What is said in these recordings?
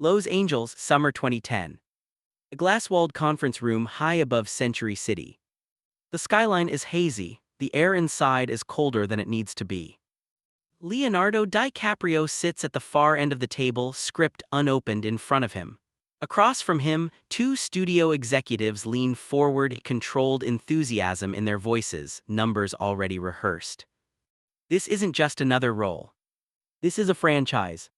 Los Angeles, summer 2010. A glass-walled conference room high above Century City. The skyline is hazy, the air inside is colder than it needs to be. Leonardo DiCaprio sits at the far end of the table, script unopened in front of him. Across from him, two studio executives lean forward, controlled enthusiasm in their voices, numbers already rehearsed. This isn't just another role. This is a franchise.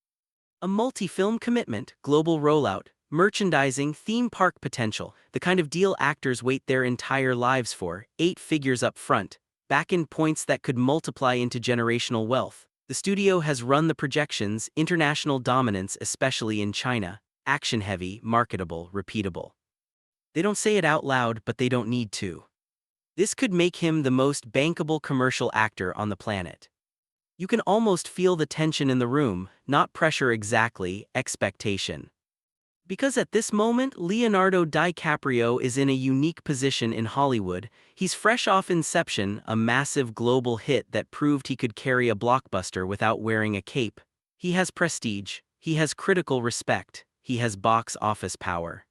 A multi-film commitment, global rollout, merchandising, theme park potential, the kind of deal actors wait their entire lives for, 8 figures up front, back-end points that could multiply into generational wealth. The studio has run the projections, international dominance especially in China, action-heavy, marketable, repeatable. They don't say it out loud, but they don't need to. This could make him the most bankable commercial actor on the planet. You can almost feel the tension in the room, not pressure exactly, expectation. Because at this moment, Leonardo DiCaprio is in a unique position in Hollywood. He's fresh off Inception, a massive global hit that proved he could carry a blockbuster without wearing a cape. He has prestige, he has critical respect, he has box office power.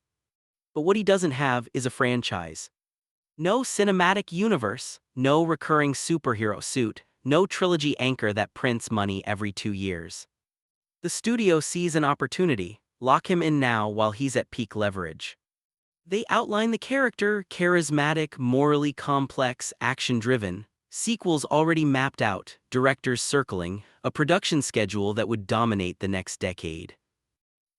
But what he doesn't have is a franchise. No cinematic universe, no recurring superhero suit, no trilogy anchor that prints money every 2 years. The studio sees an opportunity, lock him in now while he's at peak leverage. They outline the character, charismatic, morally complex, action-driven, sequels already mapped out, directors circling, a production schedule that would dominate the next decade.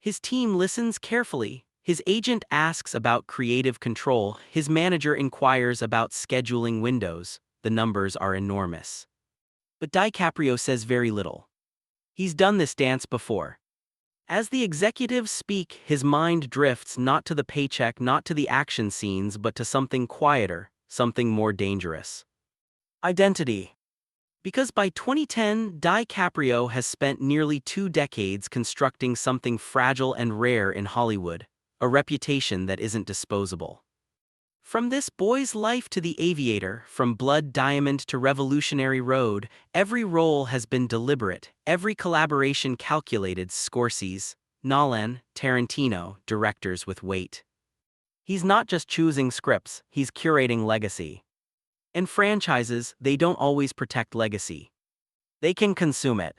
His team listens carefully. His agent asks about creative control, his manager inquires about scheduling windows. The numbers are enormous. But DiCaprio says very little. He's done this dance before. As the executives speak, his mind drifts not to the paycheck, not to the action scenes, but to something quieter, something more dangerous. Identity. Because by 2010, DiCaprio has spent nearly 2 decades constructing something fragile and rare in Hollywood, a reputation that isn't disposable. From This Boy's Life to The Aviator, from Blood Diamond to Revolutionary Road, every role has been deliberate, every collaboration calculated. Scorsese, Nolan, Tarantino, directors with weight. He's not just choosing scripts, he's curating legacy. And franchises, they don't always protect legacy. They can consume it.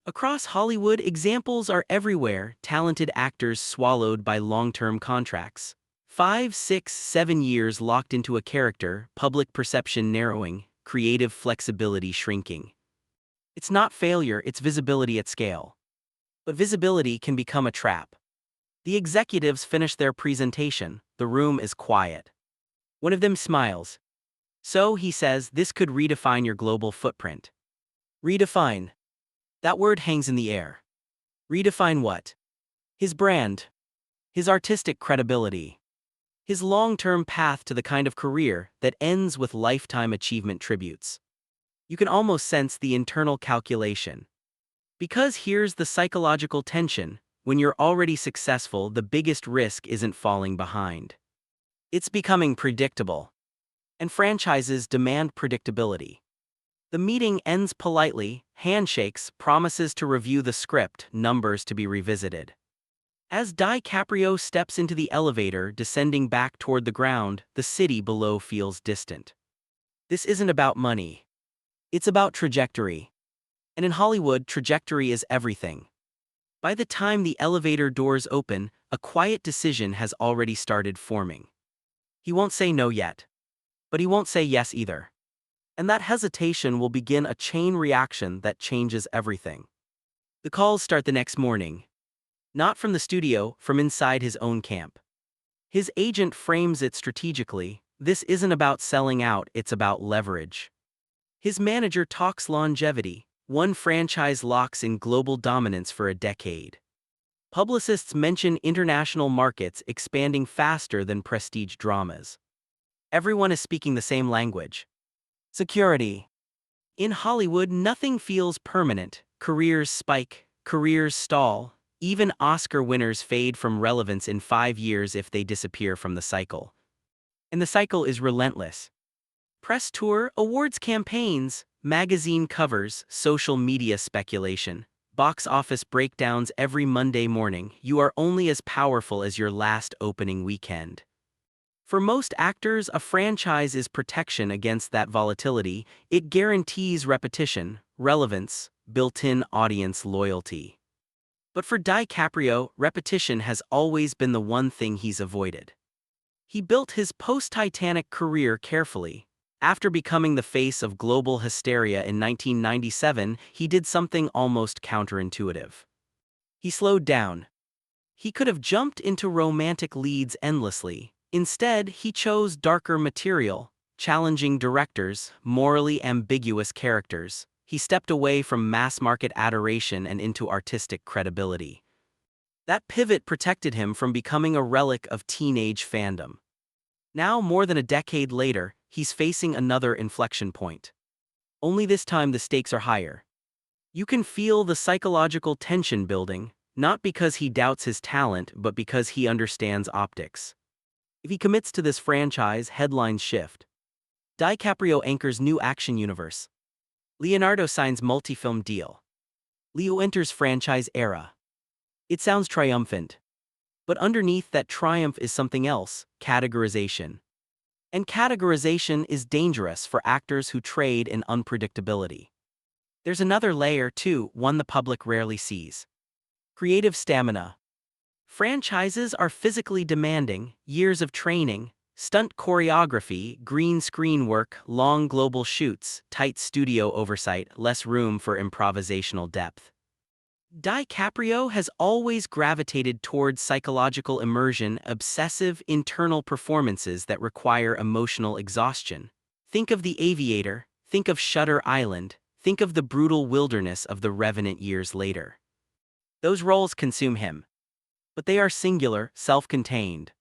Across Hollywood, examples are everywhere, talented actors swallowed by long-term contracts. 5, 6, 7 years locked into a character, public perception narrowing, creative flexibility shrinking. It's not failure, it's visibility at scale. But visibility can become a trap. The executives finish their presentation, the room is quiet. One of them smiles. So, he says, this could redefine your global footprint. Redefine. That word hangs in the air. Redefine what? His brand. His artistic credibility. His long-term path to the kind of career that ends with lifetime achievement tributes. You can almost sense the internal calculation. Because here's the psychological tension, when you're already successful, the biggest risk isn't falling behind. It's becoming predictable. And franchises demand predictability. The meeting ends politely, handshakes, promises to review the script, numbers to be revisited. As DiCaprio steps into the elevator, descending back toward the ground, the city below feels distant. This isn't about money. It's about trajectory. And in Hollywood, trajectory is everything. By the time the elevator doors open, a quiet decision has already started forming. He won't say no yet. But he won't say yes either. And that hesitation will begin a chain reaction that changes everything. The calls start the next morning. Not from the studio, from inside his own camp. His agent frames it strategically. This isn't about selling out, it's about leverage. His manager talks longevity. One franchise locks in global dominance for a decade. Publicists mention international markets expanding faster than prestige dramas. Everyone is speaking the same language. Security. In Hollywood, nothing feels permanent. Careers spike, careers stall. Even Oscar winners fade from relevance in 5 years if they disappear from the cycle. And the cycle is relentless. Press tour, awards campaigns, magazine covers, social media speculation. box office breakdowns every Monday morning. You are only as powerful as your last opening weekend. For most actors, a franchise is protection against that volatility. It guarantees repetition, relevance, built-in audience loyalty. But for DiCaprio, repetition has always been the one thing he's avoided. He built his post-Titanic career carefully. After becoming the face of global hysteria in 1997, he did something almost counterintuitive. He slowed down. He could have jumped into romantic leads endlessly. Instead, he chose darker material, challenging directors, morally ambiguous characters. He stepped away from mass-market adoration and into artistic credibility. That pivot protected him from becoming a relic of teenage fandom. Now, more than a decade later, he's facing another inflection point. Only this time the stakes are higher. You can feel the psychological tension building, not because he doubts his talent, but because he understands optics. If he commits to this franchise, headlines shift. DiCaprio anchors new action universe. Leonardo signs multi-film deal. Leo enters franchise era. It sounds triumphant. But underneath that triumph is something else: categorization. And categorization is dangerous for actors who trade in unpredictability. There's another layer too, one the public rarely sees. Creative stamina. Franchises are physically demanding: years of training, stunt choreography, green screen work, long global shoots, tight studio oversight, less room for improvisational depth. DiCaprio has always gravitated towards psychological immersion, obsessive internal performances that require emotional exhaustion. Think of The Aviator, think of Shutter Island, think of the brutal wilderness of The Revenant years later. Those roles consume him. But they are singular, self-contained.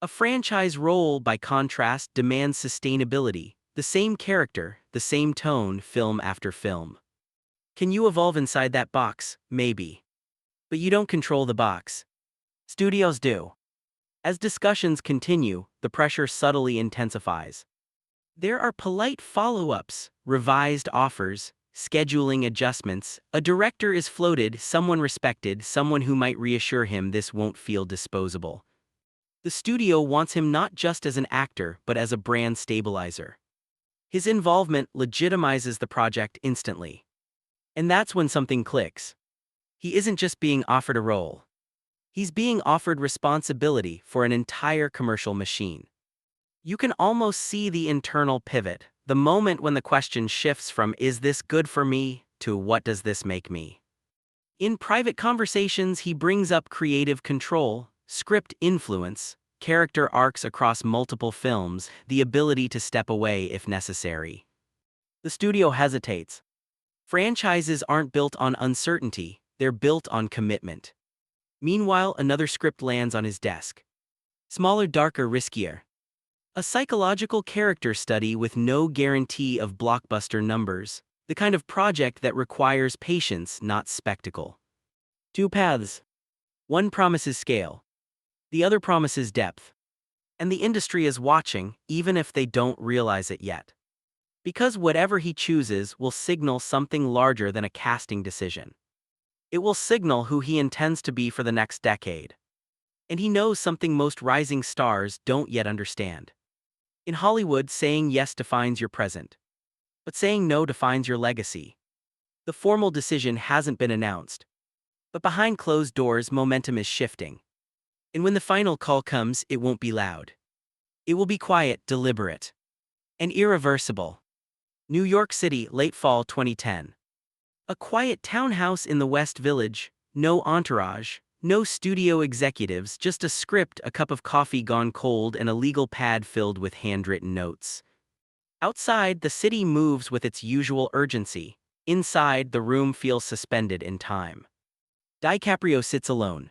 A franchise role, by contrast, demands sustainability, the same character, the same tone, film after film. Can you evolve inside that box? Maybe. But you don't control the box. Studios do. As discussions continue, the pressure subtly intensifies. There are polite follow-ups, revised offers, scheduling adjustments. A director is floated, someone respected, someone who might reassure him this won't feel disposable. The studio wants him not just as an actor, but as a brand stabilizer. His involvement legitimizes the project instantly. And that's when something clicks. He isn't just being offered a role. He's being offered responsibility for an entire commercial machine. You can almost see the internal pivot, the moment when the question shifts from "is this good for me?" to "what does this make me?" In private conversations, he brings up creative control, script influence, character arcs across multiple films, the ability to step away if necessary. The studio hesitates. Franchises aren't built on uncertainty, they're built on commitment. Meanwhile, another script lands on his desk. Smaller, darker, riskier. A psychological character study with no guarantee of blockbuster numbers, the kind of project that requires patience, not spectacle. Two paths. One promises scale. The other promises depth. And the industry is watching, even if they don't realize it yet. Because whatever he chooses will signal something larger than a casting decision. It will signal who he intends to be for the next decade. And he knows something most rising stars don't yet understand. In Hollywood, saying yes defines your present. But saying no defines your legacy. The formal decision hasn't been announced. But behind closed doors, momentum is shifting. And when the final call comes, it won't be loud. It will be quiet, deliberate, and irreversible. New York City, late fall 2010. A quiet townhouse in the West Village, no entourage, no studio executives, just a script, a cup of coffee gone cold, and a legal pad filled with handwritten notes. Outside, the city moves with its usual urgency. Inside, the room feels suspended in time. DiCaprio sits alone.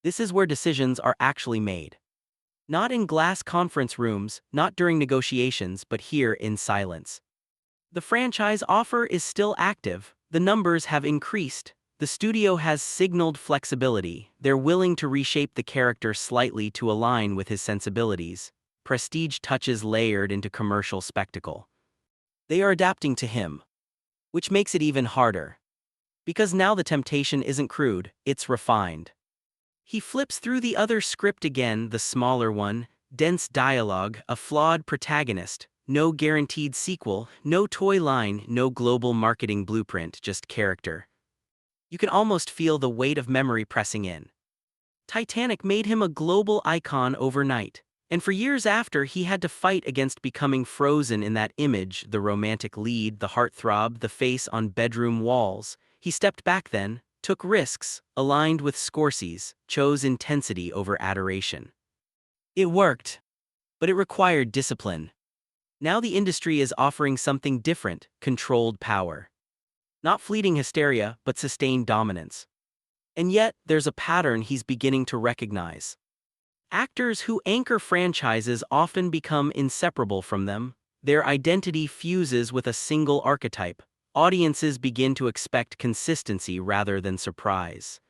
This is where decisions are actually made. Not in glass conference rooms, not during negotiations, but here in silence. The franchise offer is still active, the numbers have increased, the studio has signaled flexibility, they're willing to reshape the character slightly to align with his sensibilities, prestige touches layered into commercial spectacle. They are adapting to him. Which makes it even harder. Because now the temptation isn't crude, it's refined. He flips through the other script again, the smaller one, dense dialogue, a flawed protagonist, no guaranteed sequel, no toy line, no global marketing blueprint, just character. You can almost feel the weight of memory pressing in. Titanic made him a global icon overnight, and for years after he had to fight against becoming frozen in that image, the romantic lead, the heartthrob, the face on bedroom walls. He stepped back then, took risks, aligned with Scorsese, chose intensity over adoration. It worked, but it required discipline. Now the industry is offering something different, controlled power. Not fleeting hysteria, but sustained dominance. And yet, there's a pattern he's beginning to recognize. Actors who anchor franchises often become inseparable from them. Their identity fuses with a single archetype. Audiences begin to expect consistency rather than surprise.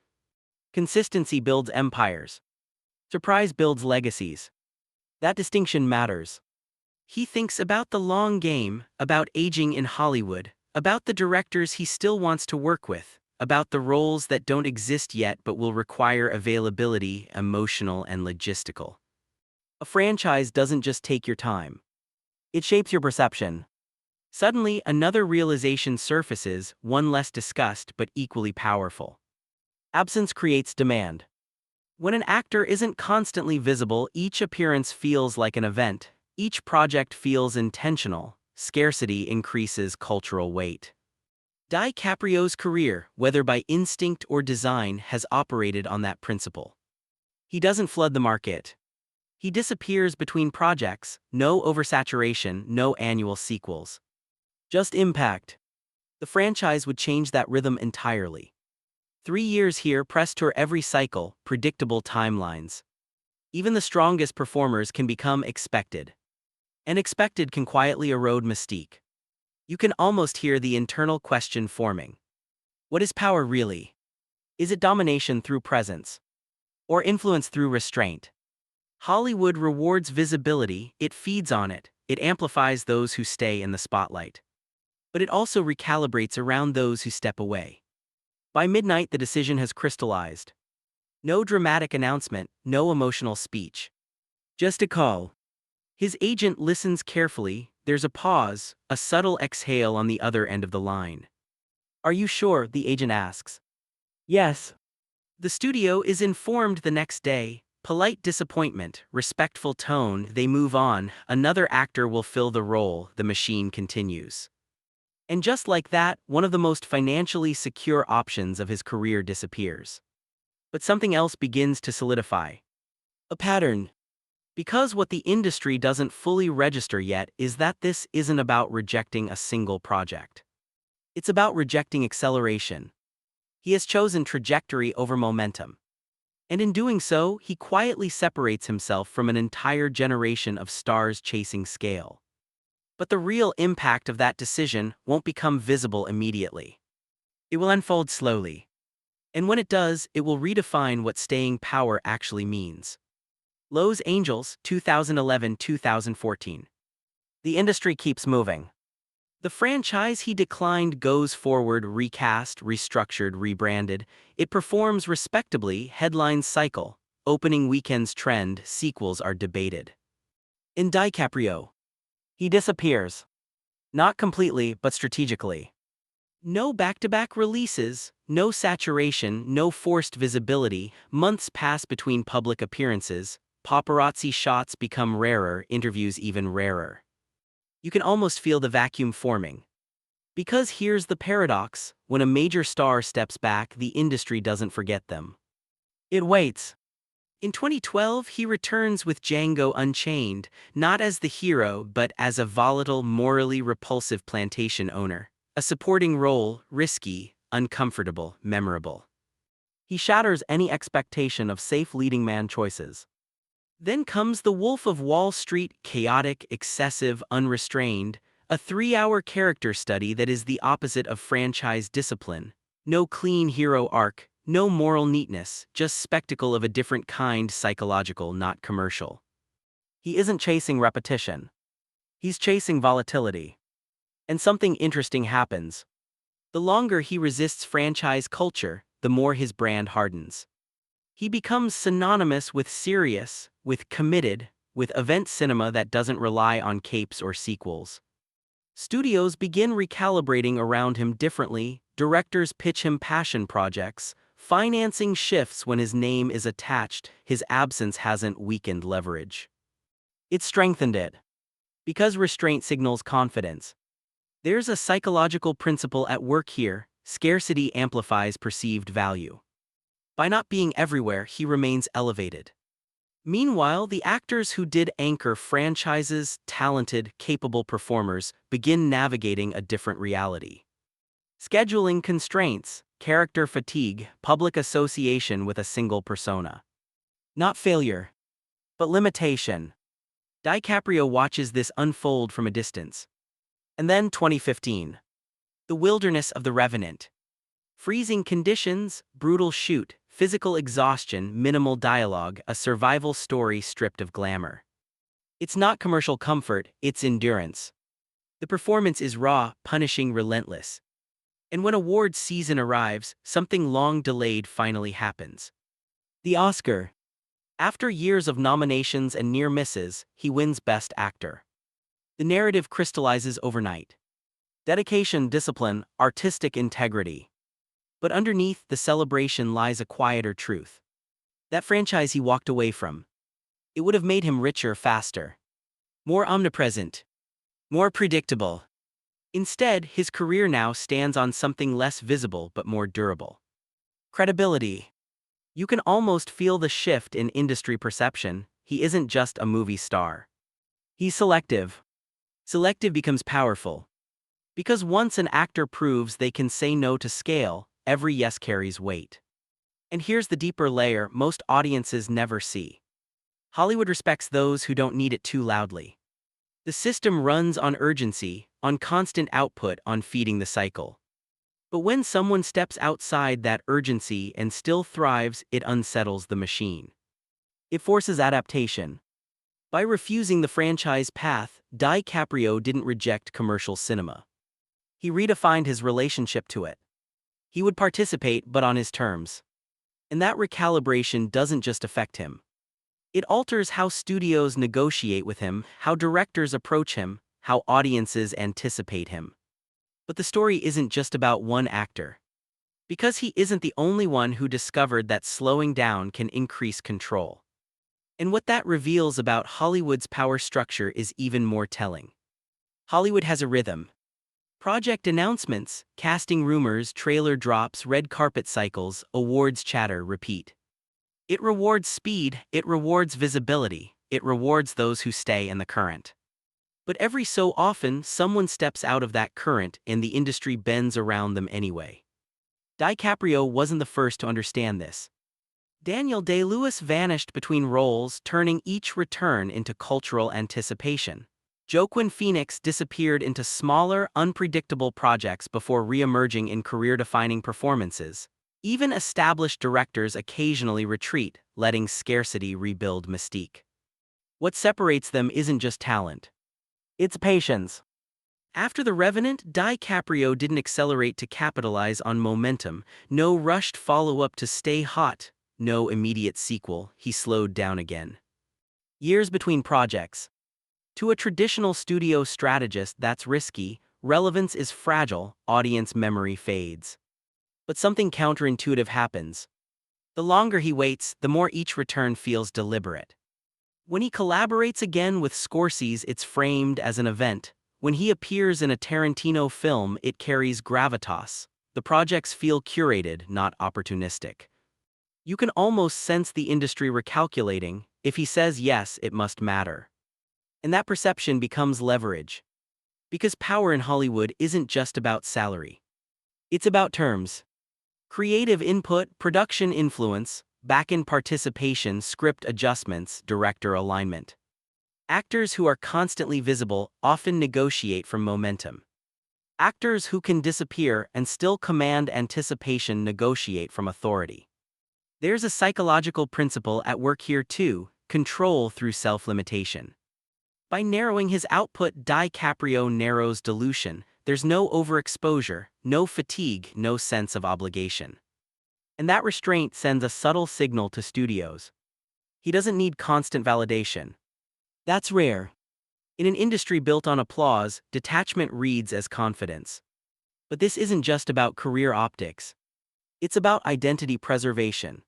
Consistency builds empires. Surprise builds legacies. That distinction matters. He thinks about the long game, about aging in Hollywood, about the directors he still wants to work with, about the roles that don't exist yet but will require availability, emotional and logistical. A franchise doesn't just take your time. It shapes your perception. Suddenly, another realization surfaces, one less discussed but equally powerful. Absence creates demand. When an actor isn't constantly visible, each appearance feels like an event. Each project feels intentional. Scarcity increases cultural weight. DiCaprio's career, whether by instinct or design, has operated on that principle. He doesn't flood the market. He disappears between projects, no oversaturation, no annual sequels. Just impact. The franchise would change that rhythm entirely. 3 years here, press tour every cycle, predictable timelines. Even the strongest performers can become expected. And expected can quietly erode mystique. You can almost hear the internal question forming. What is power really? Is it domination through presence? Or influence through restraint? Hollywood rewards visibility, it feeds on it, it amplifies those who stay in the spotlight. But it also recalibrates around those who step away. By midnight, the decision has crystallized. No dramatic announcement, no emotional speech. Just a call. His agent listens carefully, there's a pause, a subtle exhale on the other end of the line. Are you sure? The agent asks. Yes. The studio is informed the next day. Polite disappointment, respectful tone, they move on, another actor will fill the role, the machine continues. And just like that, one of the most financially secure options of his career disappears. But something else begins to solidify. A pattern. Because what the industry doesn't fully register yet is that this isn't about rejecting a single project. It's about rejecting acceleration. He has chosen trajectory over momentum. And in doing so, he quietly separates himself from an entire generation of stars chasing scale. But the real impact of that decision won't become visible immediately. It will unfold slowly. And when it does, it will redefine what staying power actually means. Los Angeles, 2011-2014. The industry keeps moving. The franchise he declined goes forward, recast, restructured, rebranded. It performs respectably, headlines cycle, opening weekends trend, sequels are debated. In DiCaprio, he disappears. Not completely, but strategically. No back-to-back releases, no saturation, no forced visibility, months pass between public appearances, paparazzi shots become rarer, interviews even rarer. You can almost feel the vacuum forming. Because here's the paradox, when a major star steps back, the industry doesn't forget them. It waits. In 2012, he returns with Django Unchained, not as the hero but as a volatile, morally repulsive plantation owner. A supporting role, risky, uncomfortable, memorable. He shatters any expectation of safe leading man choices. Then comes The Wolf of Wall Street, chaotic, excessive, unrestrained, a 3-hour character study that is the opposite of franchise discipline. No clean hero arc, no moral neatness, just spectacle of a different kind, psychological, not commercial. He isn't chasing repetition. He's chasing volatility. And something interesting happens. The longer he resists franchise culture, the more his brand hardens. He becomes synonymous with serious, with committed, with event cinema that doesn't rely on capes or sequels. Studios begin recalibrating around him differently, directors pitch him passion projects, financing shifts when his name is attached, his absence hasn't weakened leverage. It strengthened it. Because restraint signals confidence. There's a psychological principle at work here: scarcity amplifies perceived value. By not being everywhere, he remains elevated. Meanwhile, the actors who did anchor franchises, talented, capable performers, begin navigating a different reality. Scheduling constraints, character fatigue, public association with a single persona. Not failure, but limitation. DiCaprio watches this unfold from a distance. And then 2015. The wilderness of the Revenant. Freezing conditions, brutal shoot, physical exhaustion, minimal dialogue, a survival story stripped of glamour. It's not commercial comfort, it's endurance. The performance is raw, punishing, relentless. And when awards season arrives, something long delayed finally happens. The Oscar. After years of nominations and near misses, he wins Best Actor. The narrative crystallizes overnight. Dedication, discipline, artistic integrity. But underneath the celebration lies a quieter truth. That franchise he walked away from. It would have made him richer faster. More omnipresent. More predictable. Instead, his career now stands on something less visible but more durable. Credibility. You can almost feel the shift in industry perception. He isn't just a movie star. He's selective. Selective becomes powerful. Because once an actor proves they can say no to scale, every yes carries weight. And here's the deeper layer most audiences never see. Hollywood respects those who don't need it too loudly. The system runs on urgency, on constant output, on feeding the cycle. But when someone steps outside that urgency and still thrives, it unsettles the machine. It forces adaptation. By refusing the franchise path, DiCaprio didn't reject commercial cinema. He redefined his relationship to it. He would participate, but on his terms. And that recalibration doesn't just affect him. It alters how studios negotiate with him, how directors approach him, how audiences anticipate him. But the story isn't just about one actor. Because he isn't the only one who discovered that slowing down can increase control. And what that reveals about Hollywood's power structure is even more telling. Hollywood has a rhythm. Project announcements, casting rumors, trailer drops, red carpet cycles, awards chatter repeat. It rewards speed, it rewards visibility, it rewards those who stay in the current. But every so often, someone steps out of that current and the industry bends around them anyway. DiCaprio wasn't the first to understand this. Daniel Day-Lewis vanished between roles, turning each return into cultural anticipation. Joaquin Phoenix disappeared into smaller, unpredictable projects before re-emerging in career-defining performances. Even established directors occasionally retreat, letting scarcity rebuild mystique. What separates them isn't just talent. It's patience. After The Revenant, DiCaprio didn't accelerate to capitalize on momentum, no rushed follow-up to stay hot, no immediate sequel. He slowed down again. Years between projects. To a traditional studio strategist, that's risky. Relevance is fragile, audience memory fades. But something counterintuitive happens. The longer he waits, the more each return feels deliberate. When he collaborates again with Scorsese, it's framed as an event. When he appears in a Tarantino film, it carries gravitas. The projects feel curated, not opportunistic. You can almost sense the industry recalculating. If he says yes, it must matter. And that perception becomes leverage. Because power in Hollywood isn't just about salary. It's about terms. Creative input, production influence, back-end participation, script adjustments, director alignment. Actors who are constantly visible often negotiate from momentum. Actors who can disappear and still command anticipation negotiate from authority. There's a psychological principle at work here too: control through self-limitation. By narrowing his output, DiCaprio narrows dilution. there's no overexposure, no fatigue, no sense of obligation. And that restraint sends a subtle signal to studios. He doesn't need constant validation. That's rare. In an industry built on applause, detachment reads as confidence. But this isn't just about career optics. It's about identity preservation.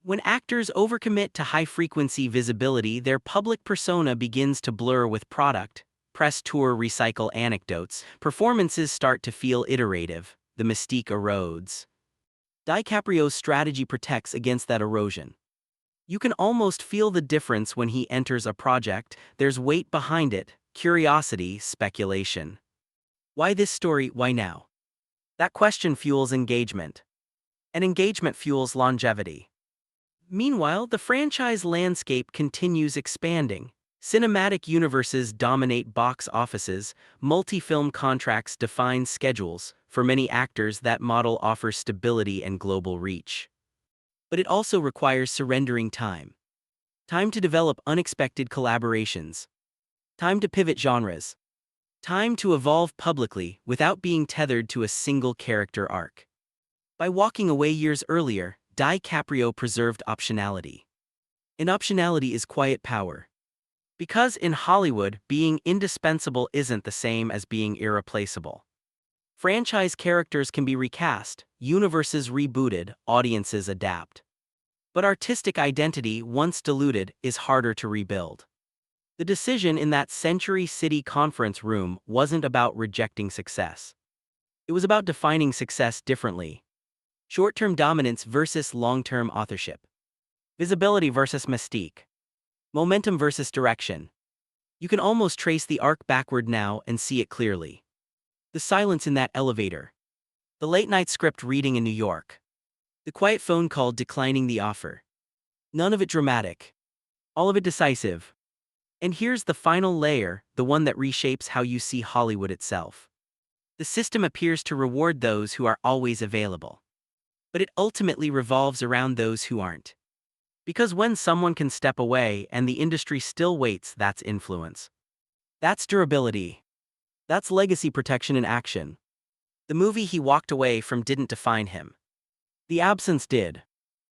When actors overcommit to high-frequency visibility, their public persona begins to blur with product. Press tour recycle anecdotes, performances start to feel iterative, the mystique erodes. DiCaprio's strategy protects against that erosion. You can almost feel the difference when he enters a project. There's weight behind it, curiosity, speculation. Why this story, why now? That question fuels engagement. And engagement fuels longevity. Meanwhile, the franchise landscape continues expanding. Cinematic universes dominate box offices, multi-film contracts define schedules. For many actors, that model offers stability and global reach. But it also requires surrendering time. Time to develop unexpected collaborations. Time to pivot genres. Time to evolve publicly without being tethered to a single character arc. By walking away years earlier, DiCaprio preserved optionality. And optionality is quiet power. Because in Hollywood, being indispensable isn't the same as being irreplaceable. Franchise characters can be recast, universes rebooted, audiences adapt. But artistic identity, once diluted, is harder to rebuild. The decision in that Century City conference room wasn't about rejecting success. It was about defining success differently. Short-term dominance versus long-term authorship. Visibility versus mystique. Momentum versus direction. You can almost trace the arc backward now and see it clearly. The silence in that elevator. The late-night script reading in New York. The quiet phone call declining the offer. None of it dramatic. All of it decisive. And here's the final layer, the one that reshapes how you see Hollywood itself. The system appears to reward those who are always available. But it ultimately revolves around those who aren't. Because when someone can step away and the industry still waits, that's influence. That's durability. That's legacy protection in action. The movie he walked away from didn't define him. The absence did.